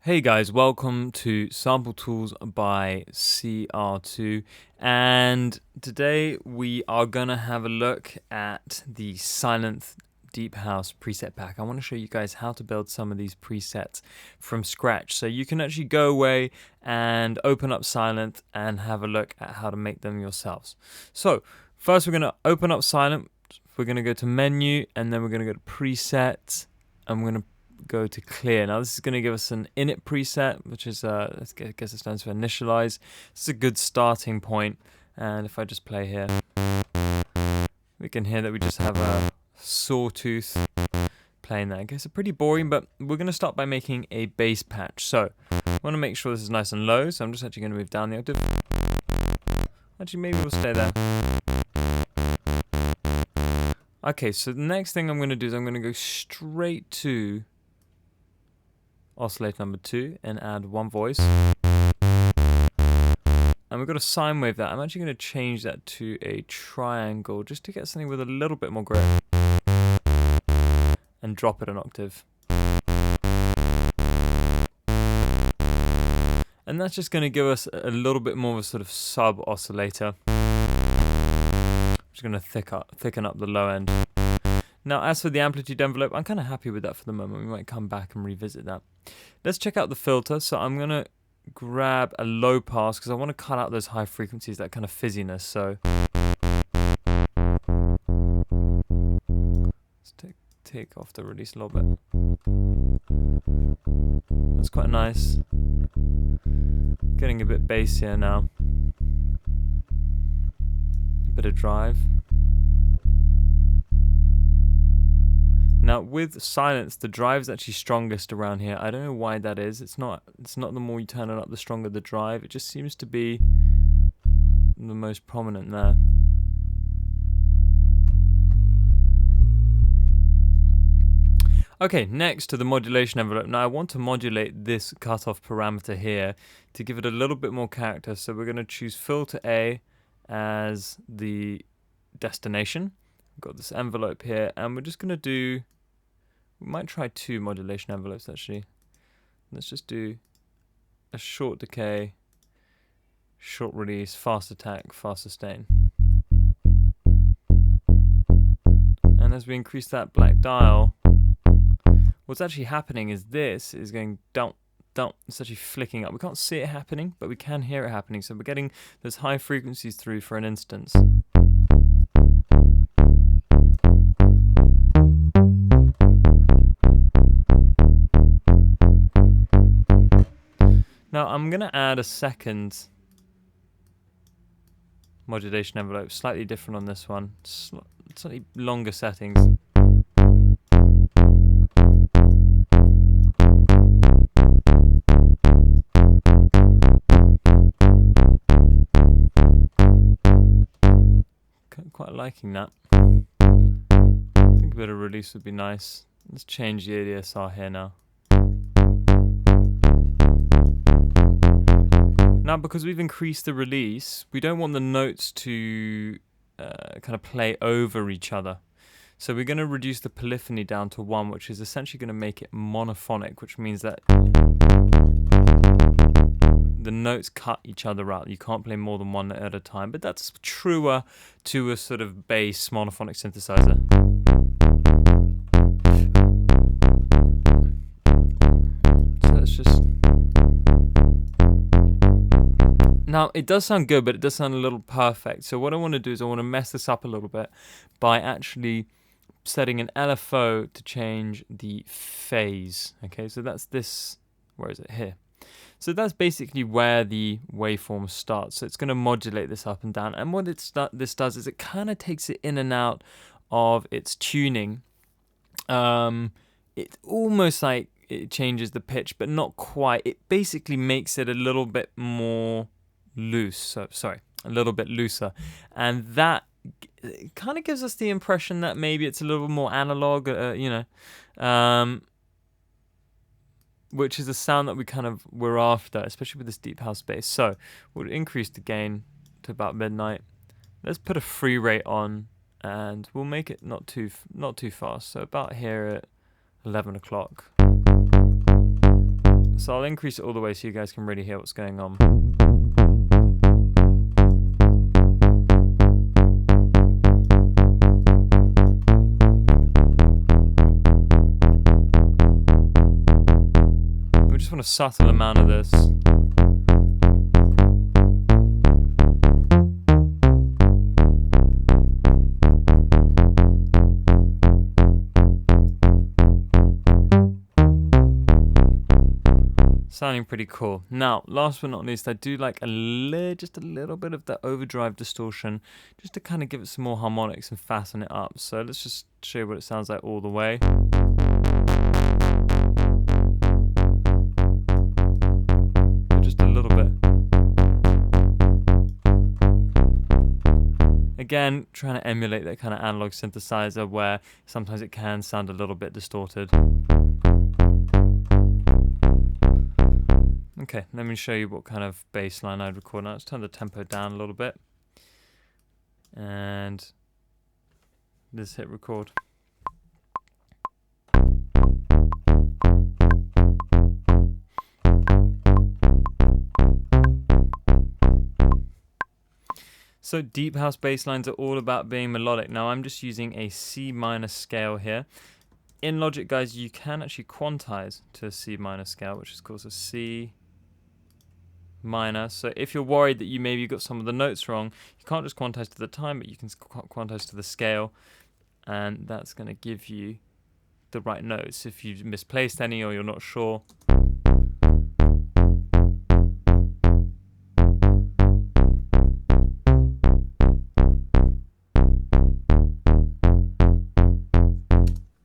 Hey guys, welcome to Sample Tools by CR2, and today we are gonna have a look at the Sylenth Deep House preset pack. I want to show you guys how to build some of these presets from scratch, so you can actually go away and open up Sylenth and have a look at how to make them yourselves. So first we're gonna open up Sylenth, we're gonna go to menu, and then we're gonna go to preset, and we're gonna go to clear. Now this is going to give us an init preset, which is I guess it stands for initialize. It's a good starting point, and if I just play here, we can hear that we just have a sawtooth playing there. I guess it's pretty boring, but we're going to start by making a bass patch. So I want to make sure this is nice and low, so I'm just actually going to move down the octave. Actually, maybe we'll stay there. Okay, so the next thing I'm going to do is I'm going to go straight to oscillator number 2 and add one voice, and we've got a sine wave that I'm actually going to change that to a triangle just to get something with a little bit more grip, and drop it an octave, and that's just going to give us a little bit more of a sort of sub oscillator, which is going to thicken up the low end. Now, as for the amplitude envelope, I'm kind of happy with that for the moment. We might come back and revisit that. Let's check out the filter. So I'm going to grab a low pass because I want to cut out those high frequencies, that kind of fizziness. So let's take off the release a little bit. That's quite nice. Getting a bit bassier now. A bit of drive. Now with Sylenth, the drive is actually strongest around here. I don't know why that is. It's not the more you turn it up, the stronger the drive. It just seems to be the most prominent there. Okay, next to the modulation envelope. Now I want to modulate this cutoff parameter here to give it a little bit more character. So we're going to choose filter A as the destination. We've got this envelope here, and we're just going to do, we might try 2 modulation envelopes actually. Let's just do a short decay, short release, fast attack, fast sustain. And as we increase that black dial, what's actually happening is this is going down, down. It's actually flicking up. We can't see it happening, but we can hear it happening. So we're getting those high frequencies through for an instance. Now I'm going to add a second modulation envelope, slightly different on this one, slightly longer settings. Quite liking that. I think a bit of release would be nice. Let's change the ADSR here now. Now, because we've increased the release, we don't want the notes to kind of play over each other. So we're going to reduce the polyphony down to 1, which is essentially going to make it monophonic, which means that the notes cut each other out. You can't play more than one at a time, but that's truer to a sort of bass monophonic synthesizer. So let's just... Now, it does sound good, but it does sound a little perfect. So what I want to do is I want to mess this up a little bit by actually setting an LFO to change the phase. Okay, so that's this, where is it? Here. So that's basically where the waveform starts. So it's going to modulate this up and down. And what this does is it kind of takes it in and out of its tuning. It's almost like it changes the pitch, but not quite. It basically makes it a little bit more loose. So, sorry, a little bit looser. And that kind of gives us the impression that maybe it's a little more analog, which is the sound that we're after, especially with this deep house bass. So we'll increase the gain to about midnight. Let's put a free rate on, and we'll make it not too fast. So about here at 11 o'clock. So I'll increase it all the way so you guys can really hear what's going on. We just want a subtle amount of this. Sounding pretty cool. Now, last but not least, I do like just a little bit of the overdrive distortion, just to kind of give it some more harmonics and fasten it up. So let's just show you what it sounds like all the way. Just a little bit. Again, trying to emulate that kind of analog synthesizer where sometimes it can sound a little bit distorted. Okay, let me show you what kind of bass line I'd record now. Let's turn the tempo down a little bit. And just hit record. So deep house bass lines are all about being melodic. Now I'm just using a C minor scale here. In Logic, guys, you can actually quantize to a C minor scale, which is called a C minor. So if you're worried that you maybe got some of the notes wrong, you can't just quantize to the time, but you can quantize to the scale, and that's going to give you the right notes if you've misplaced any or you're not sure.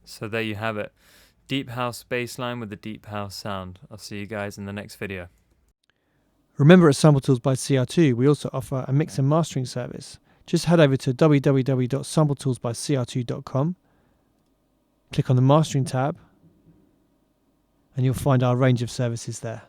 So there you have it. Deep house bass line with a deep house sound. I'll see you guys in the next video. Remember, at Sample Tools by CR2, we also offer a mix and mastering service. Just head over to www.sampletoolsbycr2.com, click on the mastering tab, and you'll find our range of services there.